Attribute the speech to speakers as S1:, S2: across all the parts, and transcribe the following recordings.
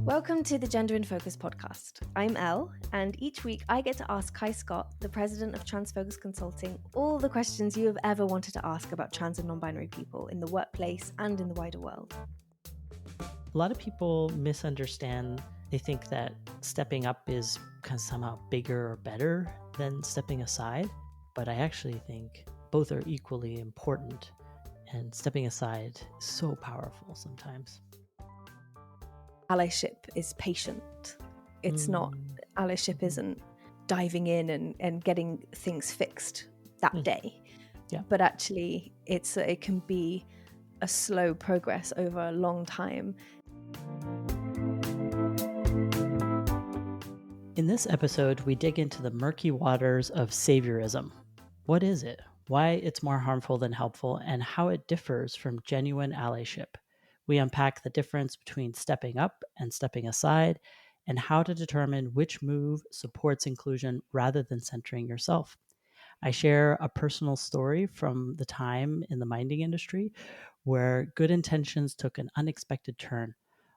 S1: Welcome to the Gender in Focus podcast. I'm Elle, and each week I get to ask Kai Scott, the president of Transfocus Consulting, all the questions you have ever wanted to ask about trans and non-binary people in the workplace and in the wider world.
S2: A lot of people misunderstand. They think that stepping up is kind of somehow bigger or better than stepping aside. But I actually think both are equally important. And stepping aside is so powerful sometimes.
S1: Allyship is patient. It's not, allyship isn't diving in and getting things fixed that day.
S2: Yeah.
S1: But actually, it can be a slow progress over a long time.
S2: In this episode, we dig into the murky waters of Saviourism. What is it? Why it's more harmful than helpful, and how it differs from genuine allyship. We unpack the difference between stepping up and stepping aside, and how to determine which move supports inclusion rather than centering yourself. I share a personal story from the time in the mining industry where good intentions took an unexpected turn,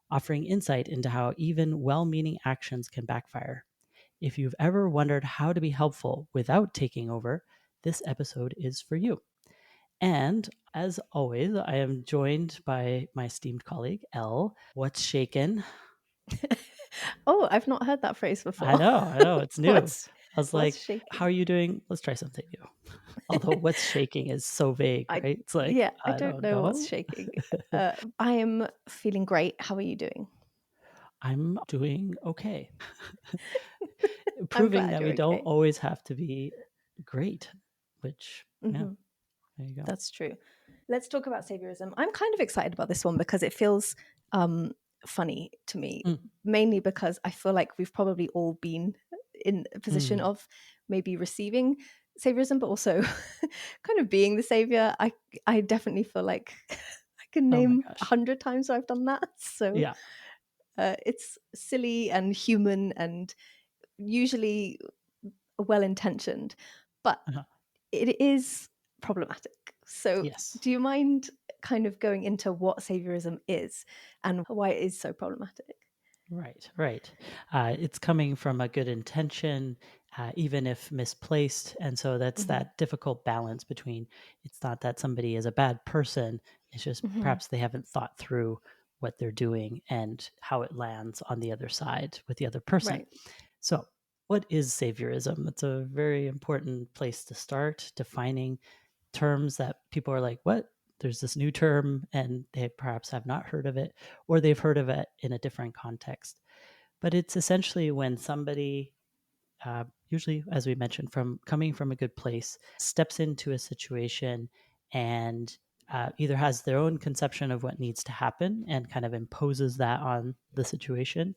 S2: offering insight into how even well-meaning actions can backfire. If you've ever wondered how to be helpful without taking over, this episode is for you. And as always, I am joined by my esteemed colleague, Elle. What's shaken?
S1: Oh, I've not heard that phrase before.
S2: I know, it's new. I was like,
S1: shaking?
S2: how are you doing? Let's try something new. Although what's shaking is so vague, right? It's like,
S1: I don't know what's shaking. I am feeling great. How are you doing?
S2: I'm doing okay. Proving that we don't always have to be great, which, yeah, there you go.
S1: That's true. Let's talk about Saviourism. I'm kind of excited about this one because it feels funny to me, mainly because I feel like we've probably all been in a position of maybe receiving Saviourism, but also kind of being the savior. I definitely feel like I can name 100 times where I've done that. So
S2: yeah.
S1: It's silly and human and usually well-intentioned, but it is problematic. So
S2: yes.
S1: Do you mind kind of going into what Saviourism is and why it is so problematic?
S2: Right. It's coming from a good intention, even if misplaced. And so that's that difficult balance between, it's not that somebody is a bad person, it's just perhaps they haven't thought through what they're doing and how it lands on the other side with the other person.
S1: Right.
S2: So what is Saviourism? It's a very important place to start defining terms that people are like, what? There's this new term, and they perhaps have not heard of it, or they've heard of it in a different context. But it's essentially when somebody, usually, as we mentioned, coming from a good place, steps into a situation and either has their own conception of what needs to happen and kind of imposes that on the situation,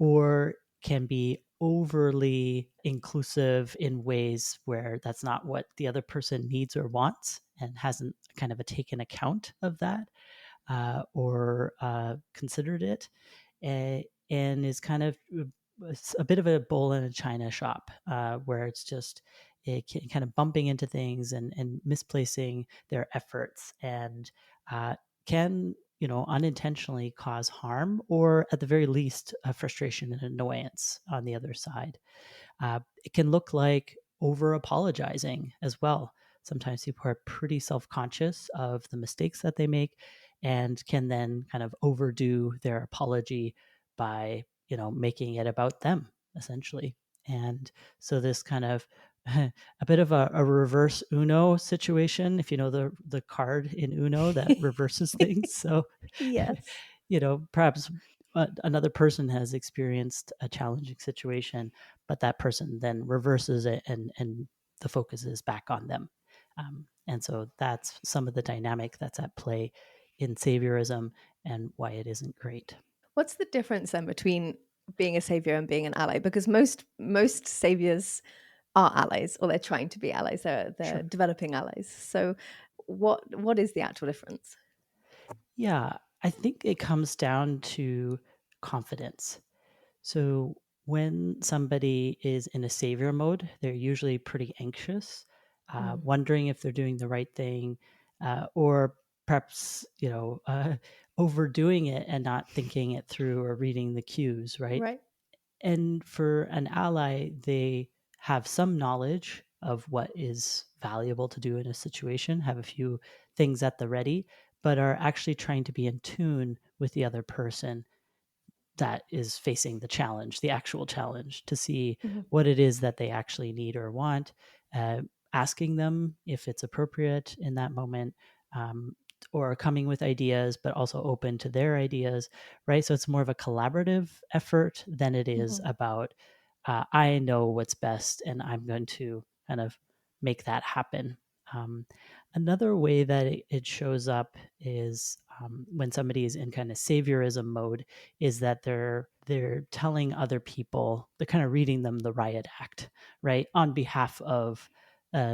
S2: or can be overly inclusive in ways where that's not what the other person needs or wants and hasn't kind of taken account of that or considered it, and is kind of a bit of a bull in a china shop where it's just kind of bumping into things and misplacing their efforts and can unintentionally cause harm, or at the very least, frustration and annoyance on the other side. It can look like over apologizing as well. Sometimes people are pretty self-conscious of the mistakes that they make and can then kind of overdo their apology by, making it about them, essentially. And so this kind of a bit of a reverse Uno situation, if you know the card in Uno that reverses things. So,
S1: yes,
S2: perhaps another person has experienced a challenging situation, but that person then reverses it and the focus is back on them. And so that's some of the dynamic that's at play in Saviourism and why it isn't great.
S1: What's the difference then between being a savior and being an ally? Because most saviors are allies, or they're trying to be allies. They're
S2: Sure.
S1: developing allies. So what is the actual difference?
S2: Yeah, I think it comes down to confidence. So when somebody is in a savior mode, they're usually pretty anxious, wondering if they're doing the right thing, or perhaps overdoing it and not thinking it through or reading the cues, right?
S1: Right.
S2: And for an ally, they have some knowledge of what is valuable to do in a situation, have a few things at the ready, but are actually trying to be in tune with the other person that is facing the challenge, the actual challenge, to see
S1: Mhm.
S2: what it is that they actually need or want, uh, asking them if it's appropriate in that moment, um, or coming with ideas, but also open to their ideas, right? So it's more of a collaborative effort than it is
S1: Mhm.
S2: about, I know what's best and I'm going to kind of make that happen. Um, Another way that it shows up is when somebody is in kind of saviorism mode, is that they're telling other people, they're kind of reading them the riot act, right, on behalf of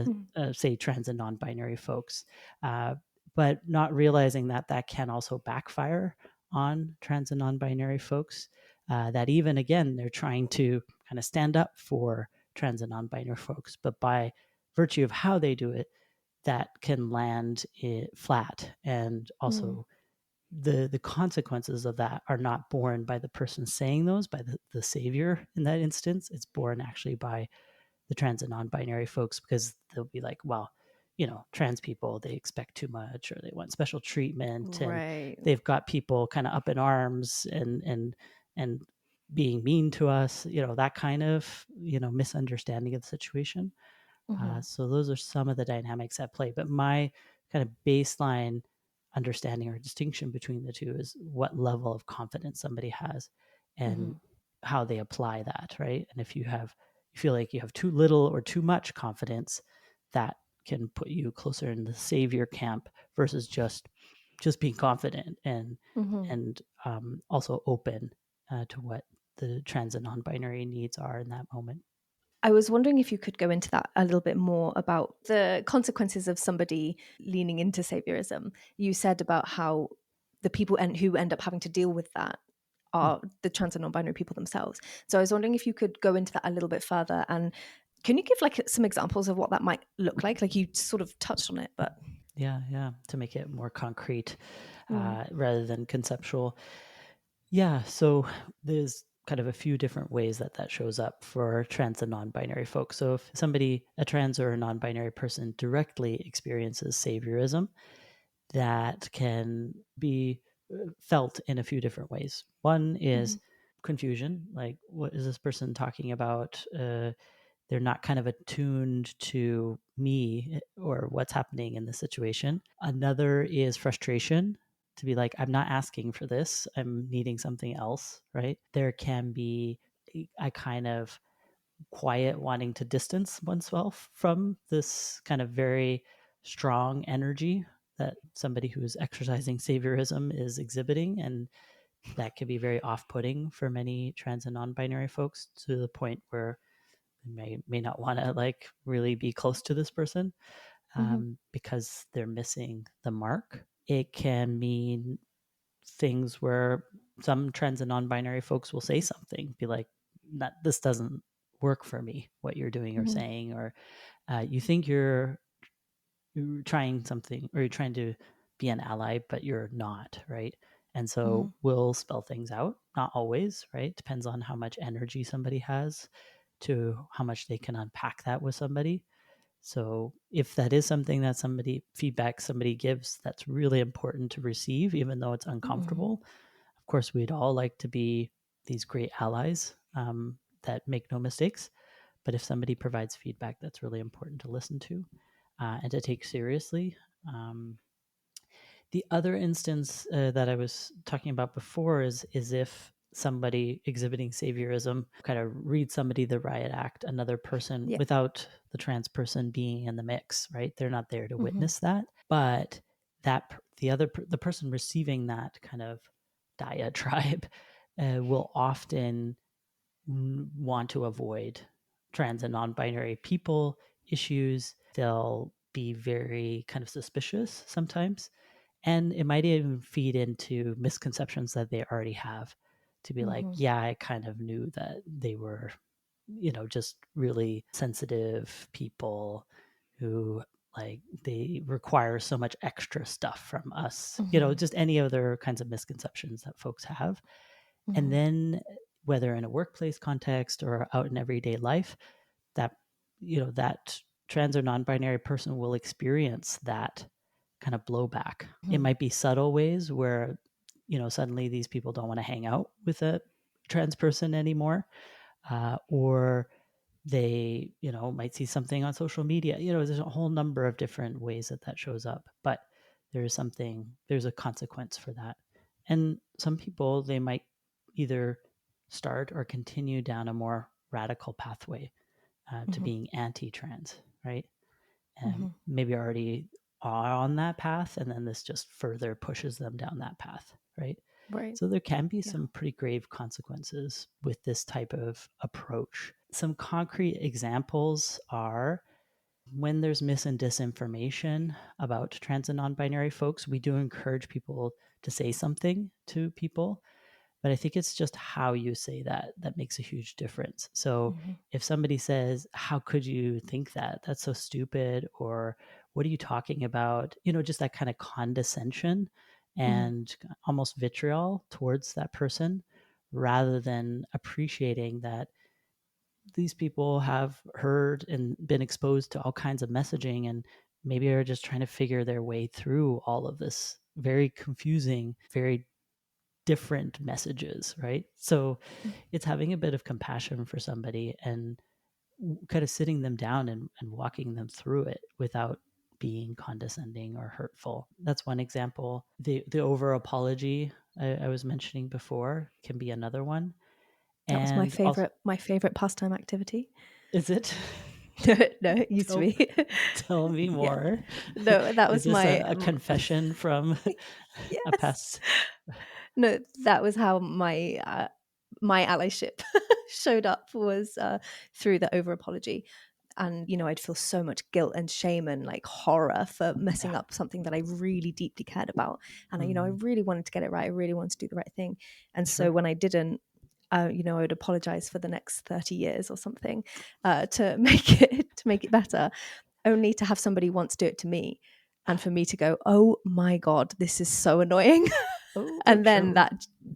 S1: Mhm.
S2: say trans and non-binary folks, uh, but not realizing that that can also backfire on trans and non-binary folks. That even again they're trying to kind of stand up for trans and non-binary folks, but by virtue of how they do it, that can land it flat, and
S1: Mhm.
S2: also the consequences of that are not borne by the person saying those, by the savior in that instance. It's borne actually by the trans and non-binary folks, because they'll be like, well, you know, trans people, they expect too much or they want special treatment, and
S1: Right.
S2: they've got people kind of up in arms and being mean to us, you know, that kind of, you know, misunderstanding of the situation.
S1: Mhm.
S2: So those are some of the dynamics at play. But my kind of baseline understanding or distinction between the two is what level of confidence somebody has and
S1: Mhm.
S2: how they apply that, right? And if you feel like you have too little or too much confidence, that can put you closer in the savior camp versus just being confident
S1: Mhm.
S2: and also open to what the trans and non-binary needs are in that moment.
S1: I was wondering if you could go into that a little bit more about the consequences of somebody leaning into saviorism. You said about how the people who end up having to deal with that
S2: Mm.
S1: are the trans and non-binary people themselves. So I was wondering if you could go into that a little bit further, and can you give like some examples of what that might look like? Like you sort of touched on it, but
S2: Yeah, to make it more concrete
S1: mm,
S2: rather than conceptual. Yeah, so there's kind of a few different ways that that shows up for trans and non-binary folks. So if somebody, a trans or a non-binary person, directly experiences saviorism, that can be felt in a few different ways. One is
S1: mhm,
S2: confusion, like what is this person talking about? They're not kind of attuned to me or what's happening in the situation. Another is frustration, to be like, I'm not asking for this, I'm needing something else, right? There can be a kind of quiet wanting to distance oneself from this kind of very strong energy that somebody who's exercising saviorism is exhibiting. And that can be very off putting for many trans and non binary folks, to the point where may not want to like really be close to this person
S1: mhm,
S2: because they're missing the mark. It can mean things where some trans and non-binary folks will say something, be like, "That this doesn't work for me, what you're doing or
S1: mhm,
S2: saying," or you think you're trying something, or you're trying to be an ally, but you're not, right? And so
S1: mhm,
S2: we'll spell things out. Not always, right? Depends on how much energy somebody has, to how much they can unpack that with somebody. So if that is something that feedback somebody gives, that's really important to receive, even though it's
S1: mhm,
S2: uncomfortable. Of course, we'd all like to be these great allies that make no mistakes. But if somebody provides feedback, that's really important to listen to and to take seriously. Um, the other instance that I was talking about before is if somebody exhibiting saviorism kind of reads somebody the riot act, another person,
S1: yeah,
S2: without the trans person being in the mix, right? They're not there to
S1: mhm,
S2: witness that, but the person receiving that kind of diatribe will often want to avoid trans and non-binary people issues. They'll be very kind of suspicious sometimes, and it might even feed into misconceptions that they already have, to be like,
S1: mhm,
S2: yeah, I kind of knew that they were, you know, just really sensitive people who like they require so much extra stuff from us,
S1: Mm-hmm.
S2: just any other kinds of misconceptions that folks have. And
S1: Mm-hmm.
S2: then whether in a workplace context or out in everyday life, that that trans or non-binary person will experience that kind of blowback. It
S1: Mm-hmm.
S2: might be subtle ways where suddenly these people don't want to hang out with a trans person anymore, or they might see something on social media. There's a whole number of different ways that shows up, but there's a consequence for that. And some people, they might either start or continue down a more radical pathway to
S1: Mm-hmm.
S2: being anti-trans, right? And
S1: Mm-hmm.
S2: maybe already are on that path, and then this just further pushes them down that path, right?
S1: Right.
S2: So there can be
S1: Yeah.
S2: some pretty grave consequences with this type of approach. Some concrete examples are when there's mis and disinformation about trans and non-binary folks, we do encourage people to say something to people, but I think it's just how you say that makes a huge difference. So
S1: Mm-hmm.
S2: if somebody says, "How could you think that? That's so stupid," or "What are you talking about?" Just that kind of condescension
S1: Mm-hmm.
S2: and almost vitriol towards that person, rather than appreciating that these people have heard and been exposed to all kinds of messaging, and maybe are just trying to figure their way through all of this very confusing, very different messages, right? So it's having a bit of compassion for somebody and kind of sitting them down and walking them through it without being condescending or hurtful. That's one example. The over apology I was mentioning before can be another one.
S1: That was
S2: And also,
S1: my favorite pastime activity.
S2: is it?
S1: No, it used to
S2: tell,
S1: be.
S2: tell me
S1: Yeah.
S2: more.
S1: No, that
S2: Is
S1: was
S2: this
S1: my
S2: a confession from a
S1: yes.
S2: past?
S1: No, that was how my allyship showed up, was through the over apology. And I'd feel so much guilt and shame and like horror for messing
S2: Yeah.
S1: up something that I really deeply cared about. And I
S2: Mm,
S1: really wanted to get it right. I really wanted to do the right thing. And so
S2: sure.
S1: when I didn't, I would apologize for the next 30 years or something, to make it better, only to have somebody once do it to me, and for me to go, oh my god, this is so annoying.
S2: Oh,
S1: And then
S2: sure.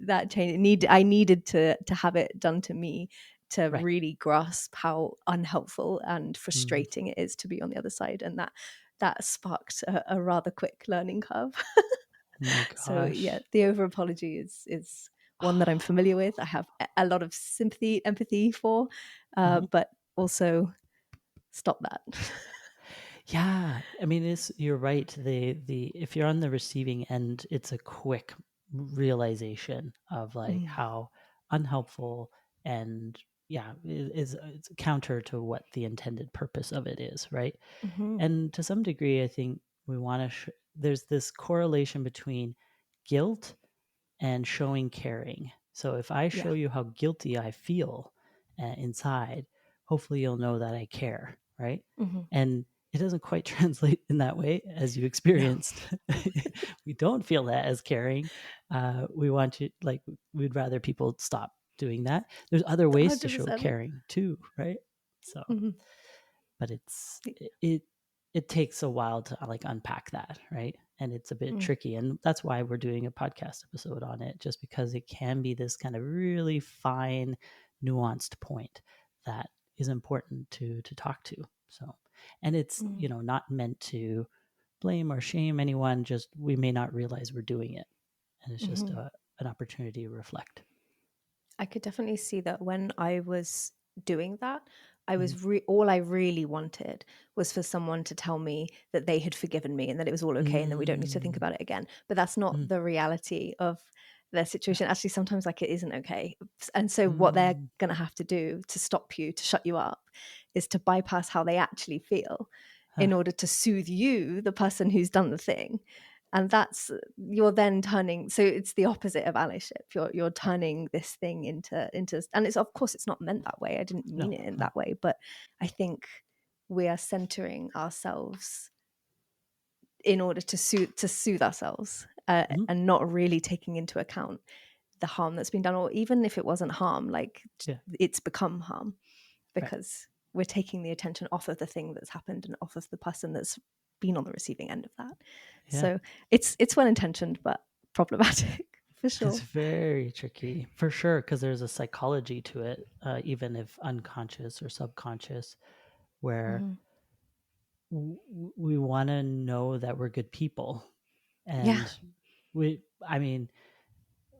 S1: that change, I needed to have it done to me to
S2: Right.
S1: really grasp how unhelpful and
S2: Mm.
S1: frustrating it is to be on the other side. And that sparked a rather quick learning curve.
S2: Oh my
S1: So yeah,
S2: gosh.
S1: the over apology is one that I'm familiar with. I have a lot of sympathy, empathy for,
S2: Mhm.
S1: but also stop that.
S2: Yeah, I mean, you're right. The if you're on the receiving end, it's a quick realization of like
S1: Mm.
S2: how unhelpful and yeah, it's counter to what the intended purpose of it is, right?
S1: Mm-hmm.
S2: And to some degree, I think we want to. There's this correlation between guilt and showing caring. So if I
S1: Yeah.
S2: show you how guilty I feel inside, hopefully you'll know that I care, right?
S1: Mm-hmm.
S2: And it doesn't quite translate in that way as you
S1: No,
S2: experienced. We don't feel that as caring. We want to like we'd rather people stop doing that. There's other ways to show
S1: 100%.
S2: caring too, right? So
S1: Mm-hmm.
S2: but it takes a while to like unpack that, right? And it's a bit
S1: Mm-hmm.
S2: tricky, and that's why we're doing a podcast episode on it, just because it can be this kind of really fine nuanced point that is important to talk to. So, and it's not meant to blame or shame anyone, just we may not realize we're doing it, and it's just
S1: Mm-hmm.
S2: an opportunity to reflect.
S1: I could definitely see that when I was doing that, I
S2: Mhm.
S1: was all I really wanted was for someone to tell me that they had forgiven me and that it was all okay and that we don't need to think
S2: Mm,
S1: about it again. But that's not
S2: mm,
S1: the reality of their
S2: yeah.
S1: situation. Actually, sometimes like it isn't okay. And so what they're
S2: Mm,
S1: going to have to do to stop you, to shut you up, is to bypass how they actually feel
S2: huh,
S1: in order to soothe you, the person who's done the thing. And that's, you're then turning, so it's the opposite of allyship. You're
S2: right.
S1: turning this thing into, and it's, of course it's not meant that way, I didn't mean
S2: No,
S1: it in
S2: no.
S1: that way, but I think we are centering ourselves in order to soothe ourselves,
S2: Mhm.
S1: and not really taking into account the harm that's been done, or even if it wasn't harm, like
S2: Yeah,
S1: it's become harm
S2: right.
S1: because we're taking the attention off of the thing that's happened and off of the person that's been on the receiving end of that.
S2: Yeah.
S1: So it's well intentioned, but problematic for sure.
S2: It's very tricky for sure, because there's a psychology to it, even if unconscious or subconscious, where we want to know that we're good people.
S1: Yeah.
S2: And I mean,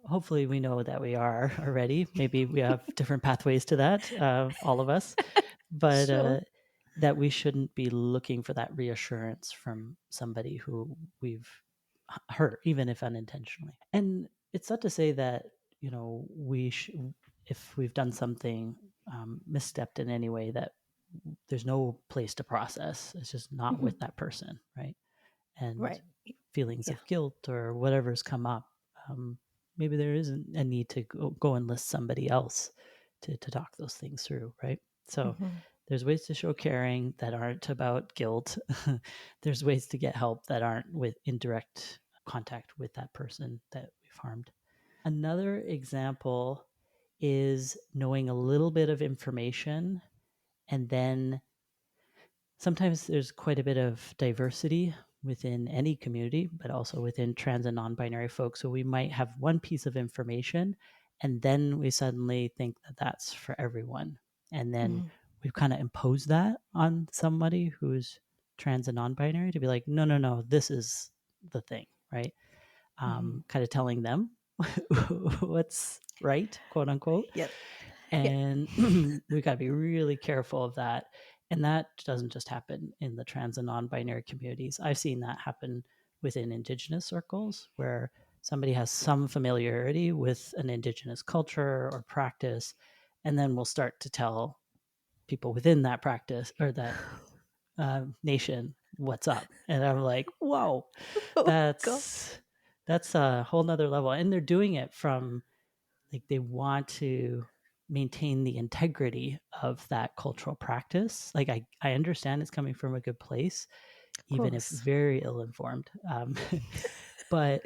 S2: hopefully we know that we are already. Maybe we have different pathways to that, all of us, but
S1: Sure.
S2: that we shouldn't be looking for that reassurance from somebody who we've hurt, even if unintentionally. And it's not to say that, if we've done something, misstepped in any way, that there's no place to process. It's just not with that person, right? And
S1: Right.
S2: feelings
S1: Yeah.
S2: of guilt or whatever's come up, maybe there isn't a need to go and list somebody else to talk those things through, right? So there's ways to show caring that aren't about guilt. There's ways to get help that aren't with indirect contact with that person that we've harmed. Another example is knowing a little bit of information, and then sometimes there's quite a bit of diversity within any community, but also within trans and non-binary folks. So we might have one piece of information, and then we suddenly think that that's for everyone. And then we've kind of imposed that on somebody who's trans and non-binary to be like, no, no, no, this is the thing, right? Kind of telling them what's right, quote unquote.
S1: Yep.
S2: And we got to be really careful of that. And that doesn't just happen in the trans and non-binary communities. I've seen that happen within Indigenous circles, where somebody has some familiarity with an Indigenous culture or practice, and then we'll start to tell people within that practice or that nation what's up. And I'm like, whoa,
S1: Oh God.
S2: that's a whole nother level. And they're doing it from, like, they want to maintain the integrity of that cultural practice. Like, I understand it's coming from a good place,
S1: Of
S2: even if
S1: course.
S2: very ill-informed. But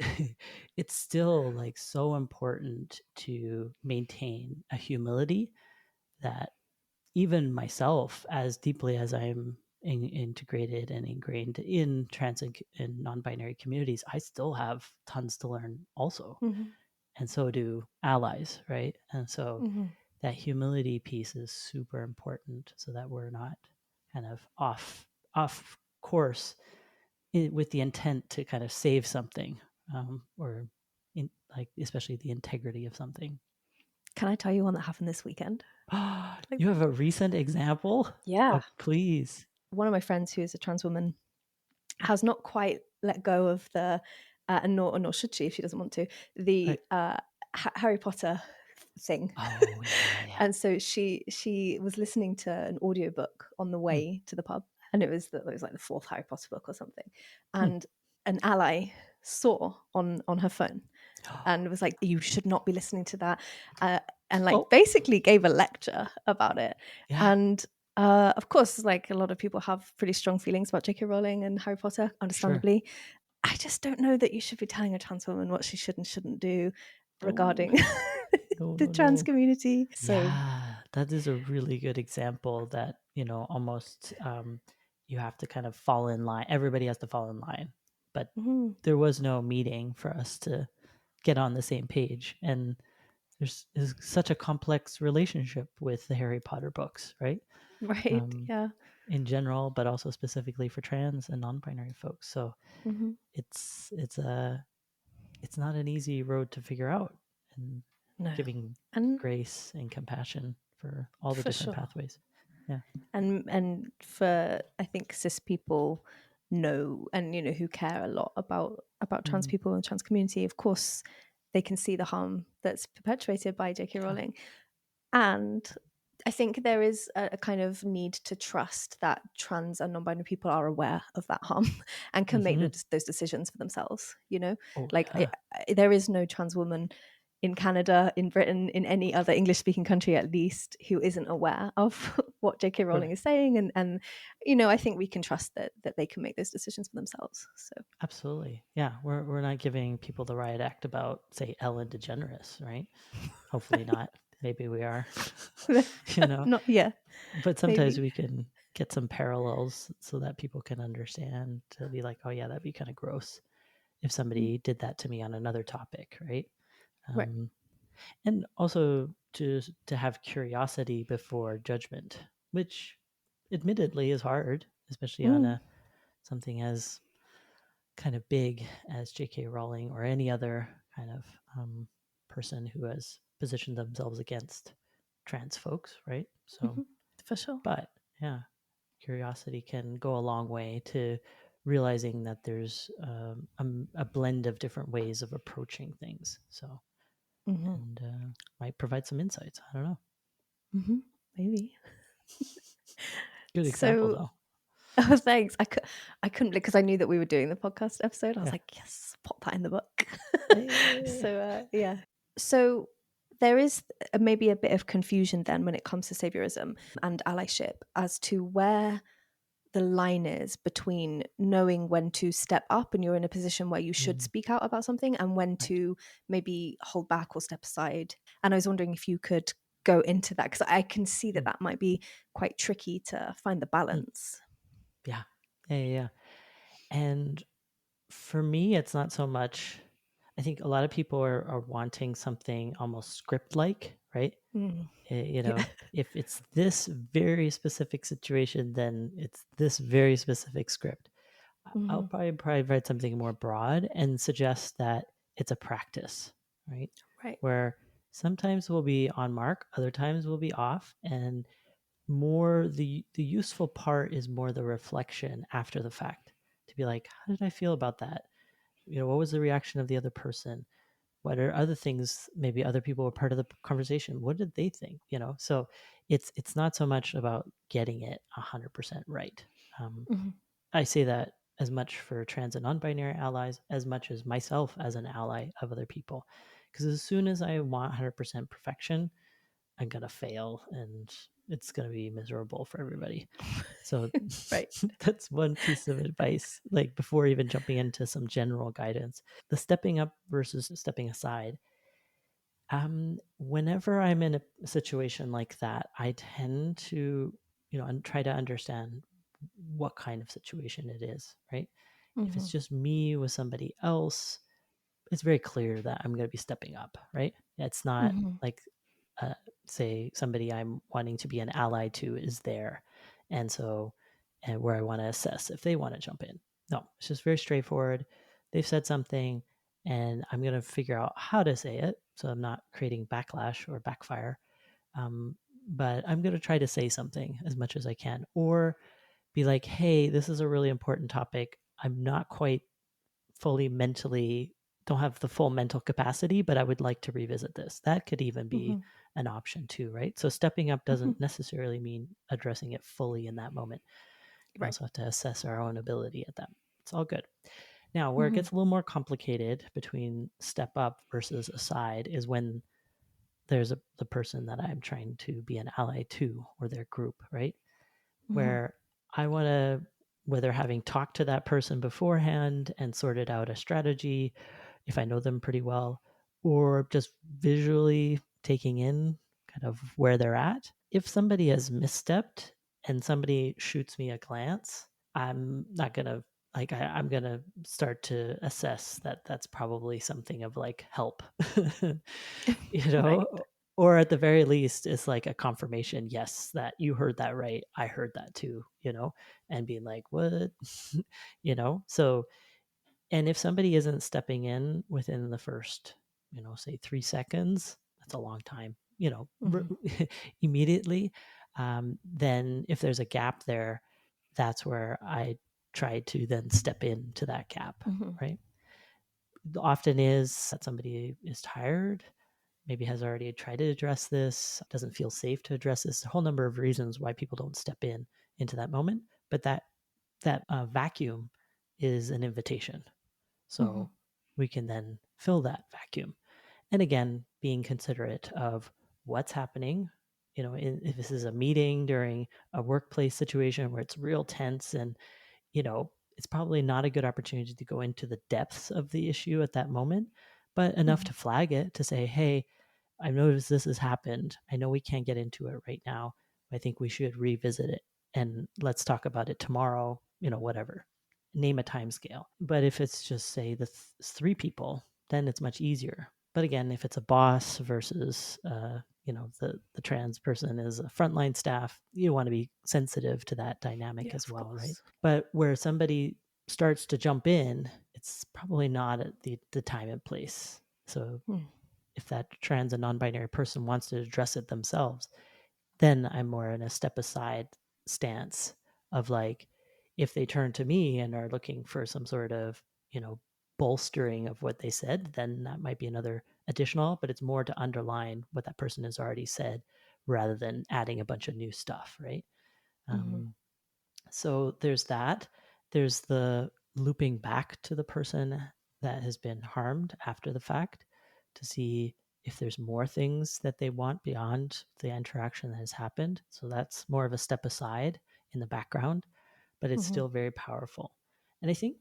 S2: it's still like so important to maintain a humility that even myself, as deeply as I'm integrated and ingrained in trans and non-binary communities, I still have tons to learn also. And so do allies, right? And so that humility piece is super important, so that we're not kind of off course with the intent to kind of save something, or like especially the integrity of something.
S1: Can I tell you one that happened this weekend?
S2: You have a recent example?
S1: Yeah.
S2: Oh, please.
S1: One of my friends who is a trans woman has not quite let go of the, nor should she if she doesn't want to, the Harry Potter thing.
S2: Oh, yeah.
S1: And so she was listening to an audiobook on the way to the pub, and it was like the fourth Harry Potter book or something. And an ally saw on her phone and was like, you should not be listening to that, and like basically gave a lecture about it.
S2: Yeah.
S1: And of course, like a lot of people have pretty strong feelings about J.K. Rowling and Harry Potter, understandably. I just don't know that you should be telling a trans woman what she should and shouldn't do regarding the trans community. So
S2: yeah, that is a really good example that, almost you have to kind of fall in line. Everybody has to fall in line. But there was no meeting for us to get on the same page. And there's such a complex relationship with the Harry Potter books, right?
S1: right, yeah.
S2: In general, but also specifically for trans and non-binary folks. So it's not an easy road to figure out, and
S1: No.
S2: giving
S1: And
S2: grace and compassion for all the
S1: for
S2: different
S1: sure.
S2: pathways. Yeah.
S1: And for, I think, cis people know, and who care a lot about trans people and trans community, of course they can see the harm that's perpetuated by J.K. Rowling. And I think there is a kind of need to trust that trans and non-binary people are aware of that harm and can make those decisions for themselves. There is no trans woman in Canada, in Britain, in any other English-speaking country at least, who isn't aware of what J.K. Rowling is saying, and I think we can trust that they can make those decisions for themselves. So
S2: absolutely, yeah, we're not giving people the riot act about, say, Ellen DeGeneres, right? Hopefully not. Maybe we are.
S1: not yet.
S2: But sometimes
S1: Maybe.
S2: we can get some parallels so that people can understand, to be like, oh yeah, that'd be kind of gross if
S1: Mm.
S2: somebody did that to me on another topic, right?
S1: Right.
S2: Um, and also to have curiosity before judgment, which admittedly is hard, especially on
S1: Mm.
S2: a something as kind of big as J.K. Rowling or any other kind of person who has positioned themselves against trans folks, right? So,
S1: Mhm. For sure.
S2: but yeah, curiosity can go a long way to realizing that there's a blend of different ways of approaching things. So,
S1: Hmm.
S2: and might provide some insights. I don't know.
S1: Hmm. Maybe.
S2: Good example
S1: So,
S2: though.
S1: oh, thanks. I couldn't because I knew that we were doing the podcast episode. I was
S2: Yeah.
S1: like, yes, pop that in the book.
S2: Hey.
S1: So, yeah. So there is maybe a bit of confusion then when it comes to saviorism and allyship as to where the line is between knowing when to step up and you're in a position where you should
S2: Mm,
S1: speak out about something and when
S2: right.
S1: to maybe hold back or step aside. And I was wondering if you could go into that because I can see that
S2: Mm,
S1: that might be quite tricky to find the
S2: mm.
S1: balance.
S2: Yeah. Yeah. And for me, it's not so much. I think a lot of people are wanting something almost script like, right?
S1: Mm.
S2: You
S1: Yeah.
S2: know, if it's this very specific situation, then it's this very specific script. I'll
S1: Hmm.
S2: probably write something more broad and suggest that it's a practice, right?
S1: Right.
S2: Where sometimes we'll be on mark, other times we'll be off, and more the useful part is more the reflection after the fact, to be like, how did I feel about that? What was the reaction of the other person? What are other things, maybe other people were part of the conversation, what did they think? So it's not so much about getting it 100% right. um,
S1: Hmm.
S2: I say that as much for trans and non-binary allies as much as myself as an ally of other people, because as soon as I want 100% perfection, I'm gonna fail and it's gonna be miserable for everybody. So
S1: Right.
S2: that's one piece of advice, like before even jumping into some general guidance. The stepping up versus stepping aside. Whenever I'm in a situation like that, I tend to, try to understand what kind of situation it is, right? If it's
S1: Hmm.
S2: just me with somebody else, it's very clear that I'm going to be stepping up, right? It's not
S1: Hmm.
S2: like, uh, say, somebody I'm wanting to be an ally to is there. And so, and where I want to assess if they want to jump in. No, it's just very straightforward. They've said something, and I'm going to figure out how to say it. So I'm not creating backlash or backfire. Um, but I'm going to try to say something as much as I can, or be like, hey, this is a really important topic. I'm not quite fully mentally, don't have the full mental capacity, but I would like to revisit this. That could even be
S1: Hmm.
S2: an option too, right? So stepping up
S1: Hmm.
S2: doesn't necessarily mean addressing it fully in that moment. We
S1: Right.
S2: also have to assess our own ability at that. It's all good. Now, where it
S1: Hmm.
S2: gets a little more complicated between step up versus aside is when there's the person that I'm trying to be an ally to, or their group, right?
S1: Hmm.
S2: Where I want to, whether having talked to that person beforehand and sorted out a strategy, if I know them pretty well, or just visually taking in kind of where they're at. If somebody has misstepped and somebody shoots me a glance, I'm not going to, like, I'm going to start to assess that that's probably something of like help, you
S1: Right.
S2: know, or at the very least, it's like a confirmation. Yes, that you heard that right. I heard that too, and being like, what, So, and if somebody isn't stepping in within the first, say 3 seconds, that's a long time,
S1: Hmm.
S2: immediately, then if there's a gap there, that's where I try to then step into that gap,
S1: Hmm.
S2: right? Often is that somebody is tired, maybe has already tried to address this, doesn't feel safe to address this, a whole number of reasons why people don't step in into that moment. But that vacuum is an invitation.
S1: Hmm.
S2: So we can then fill that vacuum. And again, being considerate of what's happening. If this is a meeting during a workplace situation where it's real tense, and, it's probably not a good opportunity to go into the depths of the issue at that moment, but enough
S1: Hmm.
S2: to flag it, to say, hey, I've noticed this has happened. I know we can't get into it right now. I think we should revisit it. and let's talk about it tomorrow, whatever. Name a time scale. But if it's just, say, the three people, then it's much easier. But again, if it's a boss versus, the trans person is a frontline staff, you want to be sensitive to that dynamic
S1: Yeah,
S2: as
S1: of
S2: well, right?
S1: course.
S2: But where somebody starts to jump in, it's probably not at the time and place. So
S1: Mm.
S2: if that trans and non-binary person wants to address it themselves, then I'm more in a step aside stance of like, if they turn to me and are looking for some sort of, bolstering of what they said, then that might be another additional, but it's more to underline what that person has already said rather than adding a bunch of new stuff, right?
S1: Mm-hmm.
S2: So there's that. There's the looping back to the person that has been harmed after the fact to see if there's more things that they want beyond the interaction that has happened. So that's more of a step aside in the background, but it's
S1: Mm-hmm.
S2: still very powerful. And I think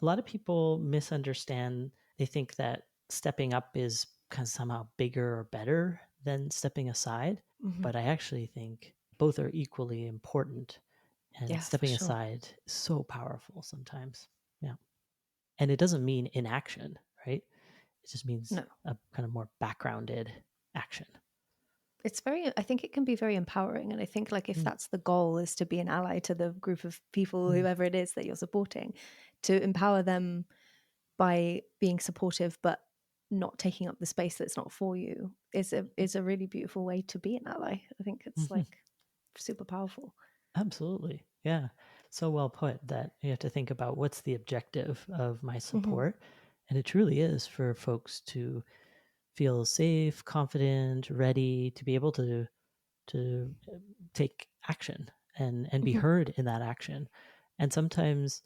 S2: a lot of people misunderstand. They think that stepping up is kind of somehow bigger or better than stepping aside.
S1: Mm-hmm.
S2: But I actually think both are equally important, and
S1: Yeah, for
S2: stepping
S1: sure.
S2: aside is so powerful sometimes. Yeah. And it doesn't mean inaction, right? It just means
S1: No.
S2: a kind of more backgrounded action.
S1: It's very, I think it can be very empowering. And I think, like, if
S2: Mm,
S1: that's the goal, is to be an ally to the group of people,
S2: mm,
S1: whoever it is that you're supporting, to empower them by being supportive, but not taking up the space that's not for you, is a really beautiful way to be an ally. I think it's
S2: mhm.
S1: like super powerful.
S2: Absolutely. Yeah. So well put that you have to think about what's the objective of my
S1: Mm-hmm.
S2: support. And it truly is for folks to feel safe, confident, ready to be able to take action and be
S1: Mm-hmm.
S2: heard in that action. And sometimes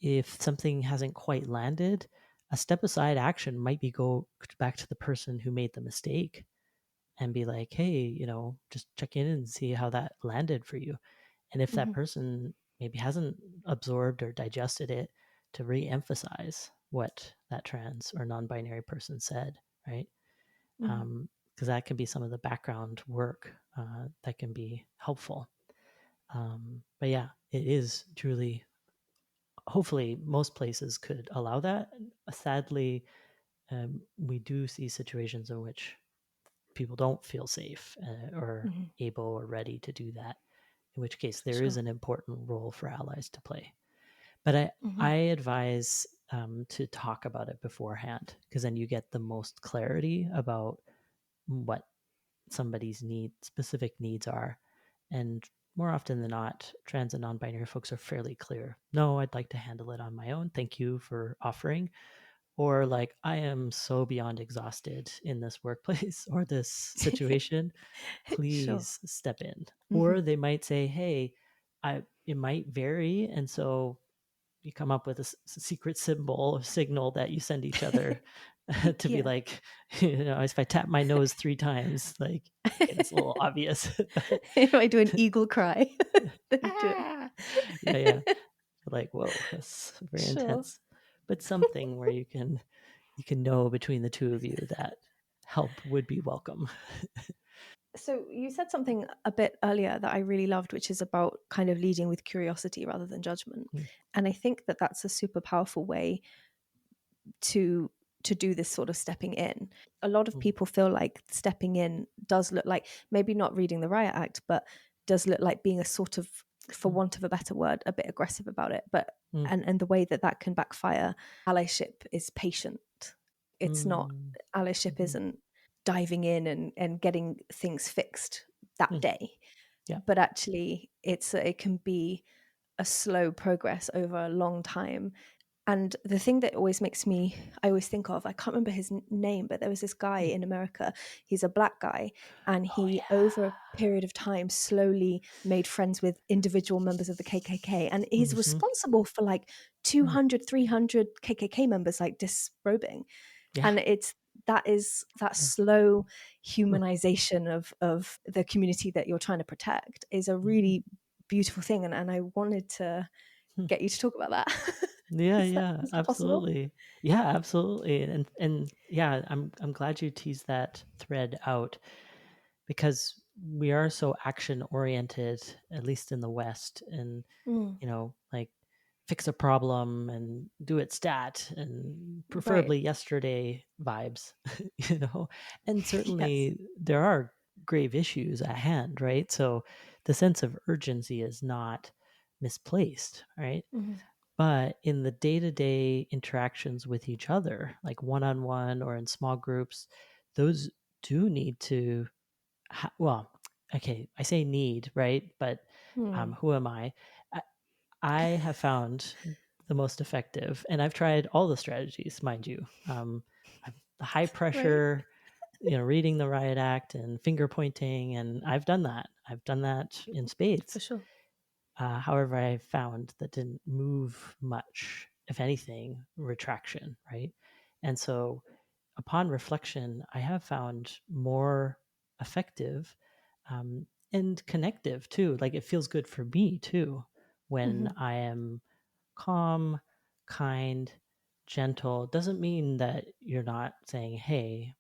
S2: if something hasn't quite landed, a step aside action might be go back to the person who made the mistake and be like, hey, just check in and see how that landed for you. And if that
S1: Mm-hmm.
S2: person maybe hasn't absorbed or digested it, to re-emphasize what that trans or non-binary person said, right?
S1: Mm-hmm.
S2: Because that can be some of the background work that can be helpful. But yeah, it is truly. Hopefully, most places could allow that. Sadly, we do see situations in which people don't feel safe or
S1: Mm-hmm.
S2: able or ready to do that, in which case
S1: For
S2: there is
S1: sure.
S2: an important role for allies to play. But I
S1: Mm-hmm.
S2: advise to talk about it beforehand, because then you get the most clarity about what somebody's specific needs are. And more often than not, trans and non-binary folks are fairly clear. No, I'd like to handle it on my own. Thank you for offering. Or like, I am so beyond exhausted in this workplace or this situation.
S1: Sure.
S2: Please step in.
S1: Mm-hmm.
S2: Or they might say, hey, it might vary. And so you come up with a secret symbol or signal that you send each other to be
S1: Yeah.
S2: like, if I tap my nose 3 times, like, okay, that's a little obvious. But
S1: If I do an eagle cry, then you do
S2: ah, yeah, yeah,
S1: it.
S2: like, whoa, that's very
S1: Sure.
S2: intense. But something where you can know between the two of you that help would be welcome.
S1: So you said something a bit earlier that I really loved, which is about kind of leading with curiosity rather than judgment.
S2: Mm,
S1: And I think that that's a super powerful way to do this sort of stepping in. A lot of
S2: mm,
S1: people feel like stepping in does look like, maybe not reading the Riot Act, but does look like being a sort of, for
S2: mm,
S1: want of a better word, a bit aggressive about it. But
S2: mm,
S1: and the way that that can backfire. Allyship is patient. It's not,
S2: mm,
S1: allyship
S2: mhm,
S1: isn't diving in and getting things fixed that
S2: mm.
S1: day,
S2: Yeah.
S1: but actually it can be a slow progress over a long time. And the thing that always makes me, I always think of, I can't remember his name, but there was this guy
S2: Mm.
S1: in America. He's a black guy, and
S2: Oh
S1: he, over a
S2: yeah.
S1: period of time, slowly made friends with individual members of the KKK. And he's
S2: Hmm.
S1: responsible for like 200, 300 KKK members, like disrobing.
S2: Yeah.
S1: And it's, that is that
S2: Yeah.
S1: slow
S2: Mm,
S1: humanization of the community that you're trying to protect is a
S2: mhm,
S1: really beautiful thing. And I wanted to
S2: mm.
S1: get you to talk about that.
S2: Yeah,
S1: is that
S2: yeah,
S1: is that possible?
S2: absolutely. Yeah, absolutely. And yeah, I'm glad you teased that thread out, because we are so action oriented, at least in the West, and
S1: Mm,
S2: like fix a problem and do it stat and
S1: right.
S2: preferably yesterday vibes, and
S1: Yes.
S2: certainly there are grave issues at hand, right? So the sense of urgency is not misplaced, right?
S1: Hmm.
S2: But in the day-to-day interactions with each other, like one-on-one or in small groups, those do need to well, okay, I say need, right? But
S1: Mm,
S2: who am I? I? I have found the most effective, and I've tried all the strategies, mind you. The high
S1: right.
S2: pressure, reading the riot act and finger pointing, and I've done that. I've done that in
S1: For
S2: spades.
S1: sure.
S2: However, I found that didn't move much, if anything, retraction, right? And so upon reflection, I have found more effective and connective too. Like it feels good for me too when
S1: Hmm.
S2: I am calm, kind, gentle. Doesn't mean that you're not saying, hey,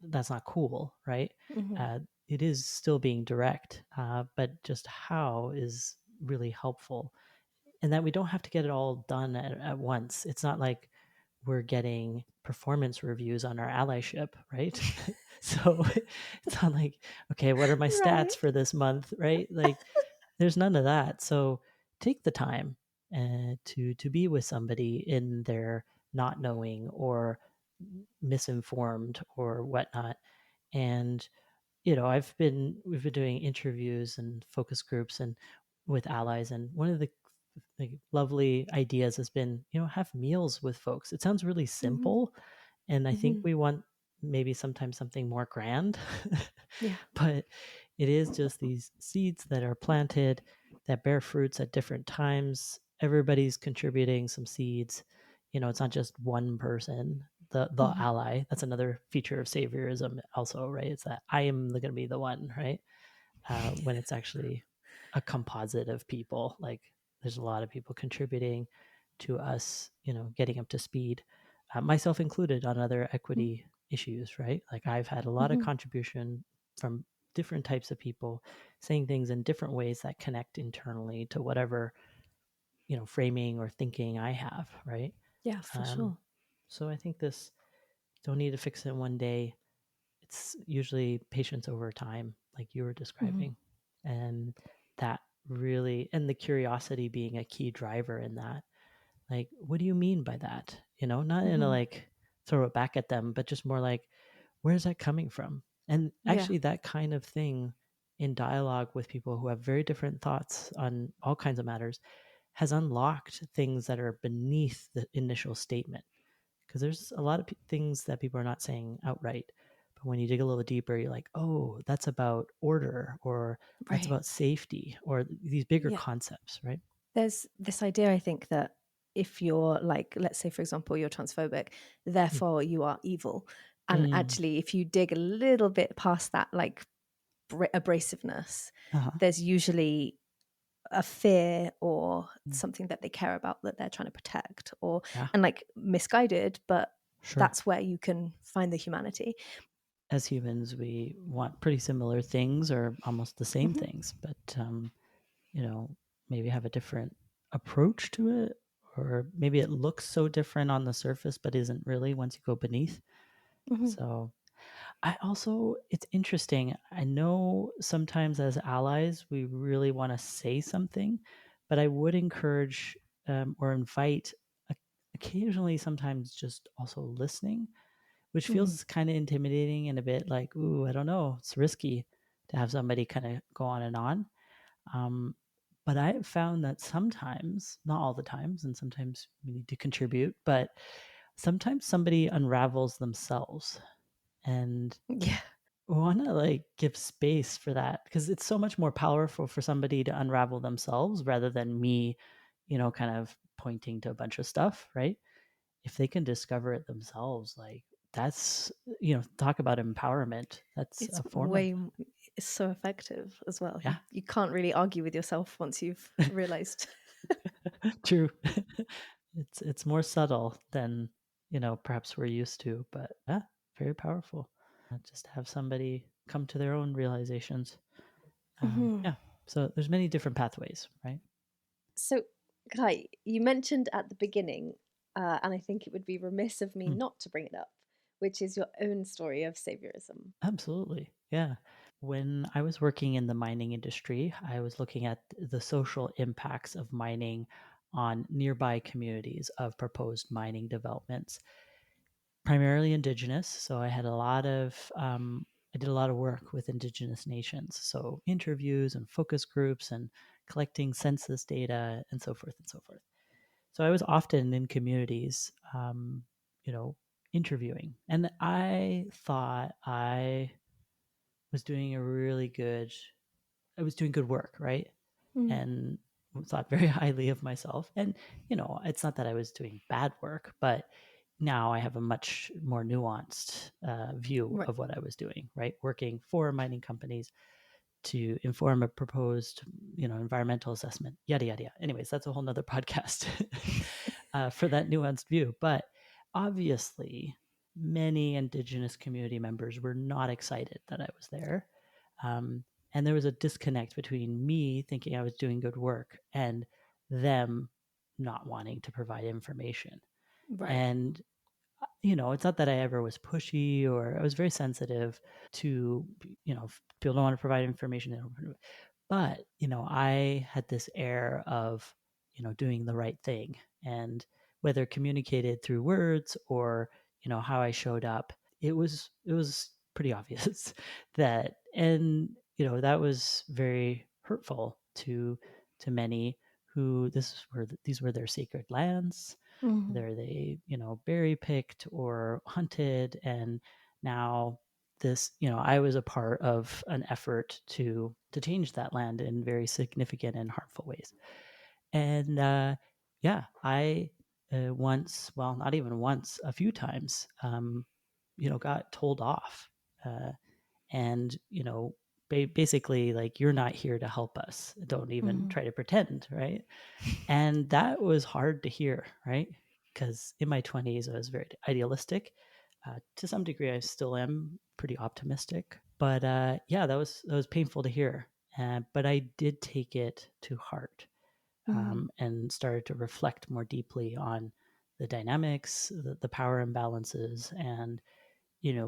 S2: that's not cool, right?
S1: Hmm.
S2: It is still being direct, but just how is really helpful. And that we don't have to get it all done at once. It's not like we're getting performance reviews on our allyship, right? So it's not like, okay, what are my
S1: Right.
S2: stats for this month, right? Like there's none of that. So take the time to be with somebody in their not knowing or misinformed or whatnot. And we've been doing interviews and focus groups and with allies, and one of the like lovely ideas has been have meals with folks. It sounds really
S1: Hmm.
S2: simple, and I think
S1: Hmm.
S2: we want maybe sometimes something more grand.
S1: Yeah.
S2: But it is just these seeds that are planted that bear fruits at different times. Everybody's contributing some seeds. It's not just one person, the
S1: Hmm.
S2: ally. That's another feature of saviorism also, right? It's that I am going to be the one, right? When it's actually a composite of people. Like there's a lot of people contributing to us, getting up to speed, myself included, on other equity issues, right? Like I've had a lot of
S1: Hmm.
S2: contribution from different types of people saying things in different ways that connect internally to whatever, framing or thinking I have, right?
S1: Yeah, for
S2: Um,
S1: sure.
S2: so I think this don't need to fix it one day. It's usually patience over time, like you were
S1: Hmm.
S2: describing. And that really, and the curiosity being a key driver in that. Like, what do you mean by that? Not in a
S1: Hmm.
S2: like throw it back at them, but just more like, where's that coming from? And
S1: Yeah.
S2: actually, that kind of thing in dialogue with people who have very different thoughts on all kinds of matters has unlocked things that are beneath the initial statement, because there's a lot of things that people are not saying outright. But when you dig a little deeper, you're like, oh, that's about order, or that's
S1: Right.
S2: about safety, or these bigger
S1: Yeah.
S2: concepts, right?
S1: There's this idea, I think, that if you're like, let's say, for example, you're transphobic, therefore you are evil. And
S2: Mm.
S1: actually, if you dig a little bit past that, like abrasiveness,
S2: Uh-huh.
S1: there's usually a fear or
S2: Mm.
S1: something that they care about that they're trying to protect, or
S2: Yeah,
S1: and like misguided, but
S2: sure.
S1: that's where you can find the humanity.
S2: As humans, we want pretty similar things or almost the same
S1: Hmm.
S2: things, but you know, maybe have a different approach to it, or maybe it looks so different on the surface, but isn't really once you go beneath.
S1: Hmm.
S2: So it's interesting. I know sometimes as allies, we really want to say something, but I would encourage or invite occasionally, sometimes just also listening, which
S1: Hmm.
S2: feels kind of intimidating and a bit like, ooh, I don't know, it's risky to have somebody kind of go on and on. Um, but I have found that sometimes, not all the times, and sometimes we need to contribute, but sometimes somebody unravels themselves. And
S1: Yeah.
S2: want to like give space for that, because it's so much more powerful for somebody to unravel themselves rather than me, kind of pointing to a bunch of stuff, right? If they can discover it themselves, like that's, talk about empowerment. That's
S1: It's
S2: a form of,
S1: way it's so effective as well.
S2: yeah,
S1: You can't really argue with yourself once you've realized.
S2: true. It's more subtle than, perhaps we're used to, but yeah, very powerful. Just have somebody come to their own realizations.
S1: Mhm.
S2: Yeah. So there's many different pathways, right?
S1: So, Kai, you mentioned at the beginning, and I think it would be remiss of me
S2: Mm,
S1: not to bring it up, which is your own story of saviorism.
S2: absolutely. Yeah. When I was working in the mining industry, I was looking at the social impacts of mining on nearby communities of proposed mining developments, primarily indigenous. So I had a lot of, I did a lot of work with indigenous nations. So interviews and focus groups and collecting census data and so forth and so forth. So I was often in communities, you know, interviewing, and I thought was doing a really good, I was doing good work, right?
S1: Mm.
S2: And thought very highly of myself. And, it's not that I was doing bad work, but now I have a much more nuanced view
S1: Right.
S2: of what I was doing, right? Working for mining companies to inform a proposed, environmental assessment, yada, yada, yada. Anyways, that's a whole nother podcast for that nuanced view. But obviously, many Indigenous community members were not excited that I was there. Um, and there was a disconnect between me thinking I was doing good work and them not wanting to provide information.
S1: Right.
S2: And it's not that I ever was pushy, or I was very sensitive to, if people don't want to provide information, they don't. But, I had this air of, doing the right thing. And whether communicated through words or, how I showed up, it was pretty obvious that, and, that was very hurtful to many who these were their sacred lands.
S1: Mhm.
S2: Whether they, berry picked or hunted. And now this, I was a part of an effort to change that land in very significant and harmful ways. And yeah, I once, well, not even once, a few times, got told off. And basically, like, you're not here to help us, don't even
S1: Mhm.
S2: try to pretend, right? And that was hard to hear, right? Because in my 20s, I was very idealistic. To some degree, I still am pretty optimistic. But yeah, that was painful to hear. But I did take it to heart,
S1: Mhm.
S2: and started to reflect more deeply on the dynamics, the power imbalances, and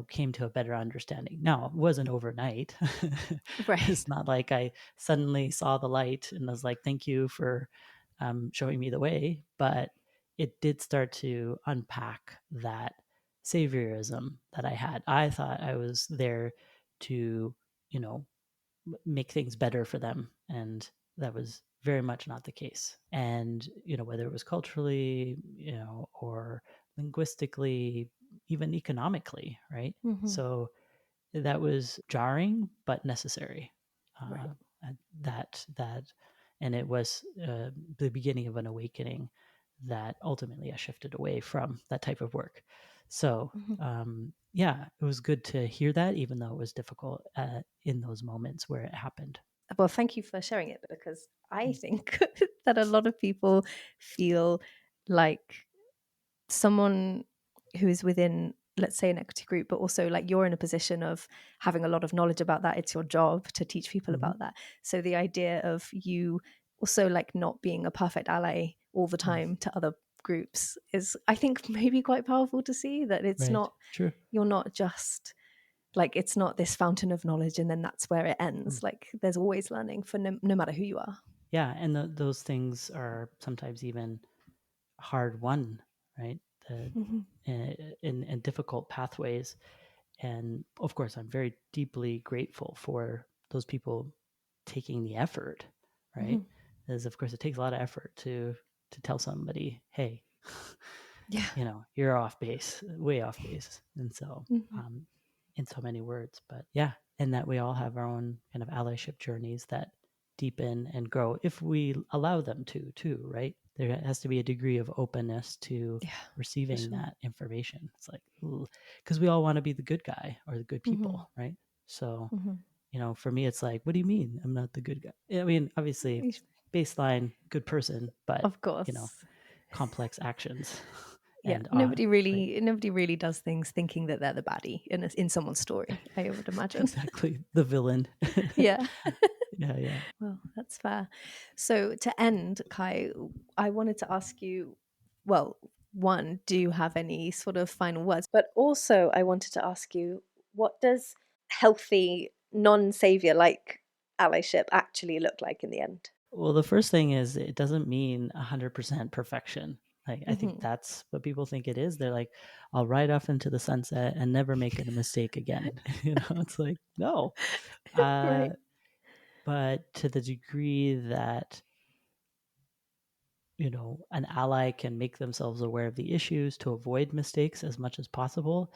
S2: came to a better understanding. Now, it wasn't overnight.
S1: Right.
S2: It's not like I suddenly saw the light and was like, thank you for showing me the way. But it did start to unpack that saviorism that I had. I thought I was there to, you know, make things better for them. And that was very much not the case. And, whether it was culturally, or linguistically, even economically, right?
S1: Mhm.
S2: So that was jarring, but necessary.
S1: Right.
S2: That, and it was the beginning of an awakening that ultimately I shifted away from that type of work. So,
S1: Mhm.
S2: yeah, it was good to hear that, even though it was difficult in those moments where it happened.
S1: Well, thank you for sharing it because I
S2: Mm.
S1: think that a lot of people feel like someone who is within, let's say, an equity group, but also like you're in a position of having a lot of knowledge about that. It's your job to teach people
S2: Mhm.
S1: about that. So the idea of you also like not being a perfect ally all the
S2: Mm.
S1: time to other groups is, I think, maybe quite powerful to see that it's
S2: Right.
S1: not,
S2: True.
S1: you're not just like, it's not this fountain of knowledge and then that's where it
S2: Mm.
S1: ends. Like there's always learning for no matter who you are.
S2: Yeah, and those things are sometimes even hard won, right? The,
S1: Mhm.
S2: in difficult pathways. And of course, I'm very deeply grateful for those people taking the effort, right?
S1: Mhm.
S2: As of course, it takes a lot of effort to tell somebody, hey,
S1: Yeah.
S2: you're off base, way off base. And so,
S1: Mhm.
S2: um, in so many words, but yeah, and that we all have our own kind of allyship journeys that deepen and grow if we allow them to, too, right? There has to be a degree of openness to
S1: Yeah, for
S2: receiving
S1: sure.
S2: that information. It's like, because we all want to be the good guy or the good
S1: Mhm.
S2: people, right? So,
S1: Mhm.
S2: for me, it's like, what do you mean I'm not the good guy? I mean, obviously, baseline good person, but,
S1: Of
S2: you know,
S1: course.
S2: complex actions
S1: Yeah,
S2: and
S1: nobody
S2: right.
S1: really does things thinking that they're the baddie in someone's story, I would imagine.
S2: Exactly, the villain.
S1: Yeah.
S2: Yeah.
S1: Well, that's fair. So to end, Kai, I wanted to ask you, well, one, do you have any sort of final words? But also, I wanted to ask you, what does healthy, non-savior like allyship actually look like in the end?
S2: Well, the first thing is it doesn't mean 100% perfection. Like, I think
S1: Mm-hmm.
S2: that's what people think it is. They're like, I'll ride off into the sunset and never make a mistake again. It's like, no. Uh,
S1: Right.
S2: but to the degree that an ally can make themselves aware of the issues to avoid mistakes as much as possible,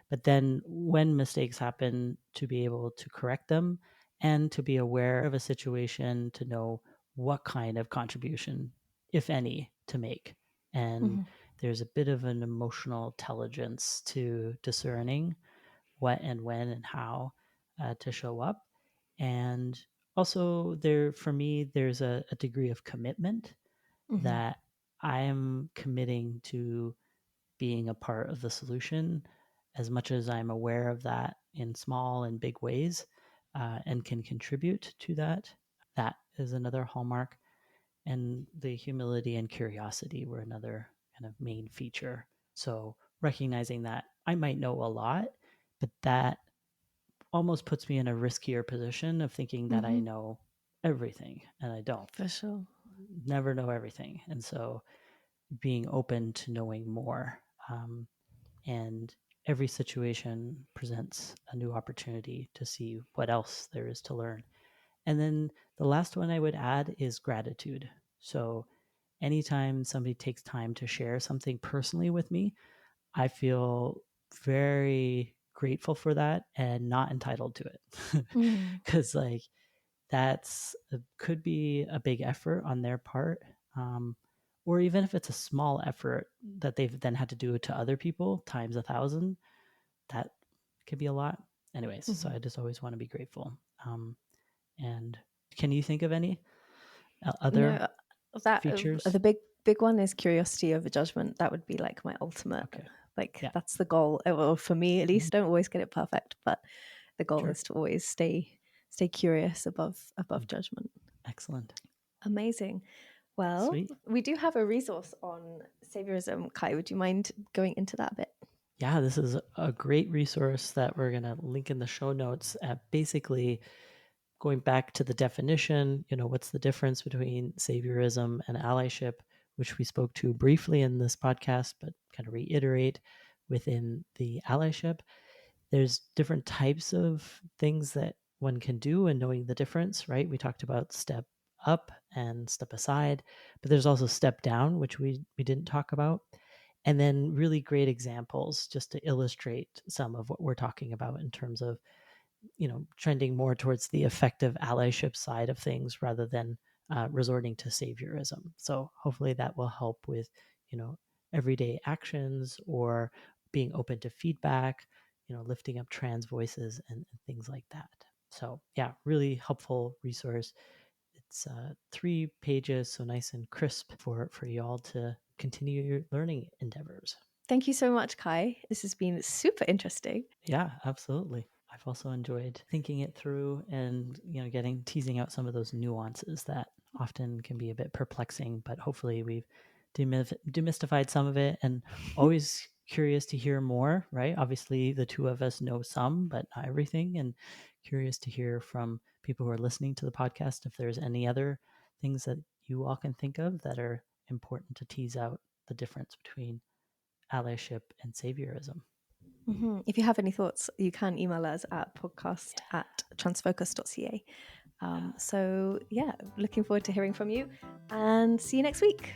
S2: but then when mistakes happen, to be able to correct them and to be aware of a situation, to know what kind of contribution, if any, to make. And
S1: Mm-hmm.
S2: there's a bit of an emotional intelligence to discerning what and when and how to show up. And also, for me, there's a degree of commitment
S1: Mm-hmm.
S2: that I am committing to being a part of the solution as much as I'm aware of that in small and big ways, and can contribute to that. That is another hallmark. And the humility and curiosity were another kind of main feature. So recognizing that I might know a lot, but that almost puts me in a riskier position of thinking that I
S1: Mm-hmm.
S2: know everything, and I don't.
S1: For sure.
S2: Never know everything. And so being open to knowing more. And every situation presents a new opportunity to see what else there is to learn. And then the last one I would add is gratitude. So anytime somebody takes time to share something personally with me, I feel very grateful for that and not entitled to it.
S1: Mm.
S2: Because, like, that's could be a big effort on their part, um, or even if it's a small effort that they've then had to do it to other people times 1,000, that could be a lot. Anyways, so
S1: Mm-hmm.
S2: I just always want to be grateful. And can you think of any other
S1: No, that
S2: features?
S1: the big one is curiosity over judgment. That would be like my ultimate.
S2: Okay.
S1: Like
S2: Yeah.
S1: that's the goal. Well, for me at
S2: Mhm.
S1: least, don't always get it perfect, but the goal
S2: Sure.
S1: is to always stay curious above
S2: Mm.
S1: judgment.
S2: Excellent.
S1: Amazing. Well,
S2: Sweet.
S1: we do have a resource on saviorism. Kai, would you mind going into that a bit?
S2: Yeah, this is a great resource that we're going to link in the show notes. Basically, going back to the definition, what's the difference between Saviourism and allyship, which we spoke to briefly in this podcast, but kind of reiterate within the allyship. There's different types of things that one can do, and knowing the difference, right? We talked about step up and step aside, but there's also step down, which we didn't talk about. And then really great examples just to illustrate some of what we're talking about in terms of trending more towards the effective allyship side of things rather than resorting to saviorism. So hopefully that will help with everyday actions or being open to feedback, lifting up trans voices and things like that. So yeah, really helpful resource. It's 3 pages, so nice and crisp for y'all to continue your learning endeavors.
S1: Thank you so much, Kai. This has been super interesting.
S2: Yeah, absolutely. I've also enjoyed thinking it through and teasing out some of those nuances that often can be a bit perplexing, but hopefully we've demystified some of it, and always curious to hear more, right? Obviously the two of us know some, but not everything, and curious to hear from people who are listening to the podcast if there's any other things that you all can think of that are important to tease out the difference between allyship and saviorism.
S1: Mm-hmm. If you have any thoughts, you can email us at podcast@transfocus.ca. So, yeah, looking forward to hearing from you and see you next week.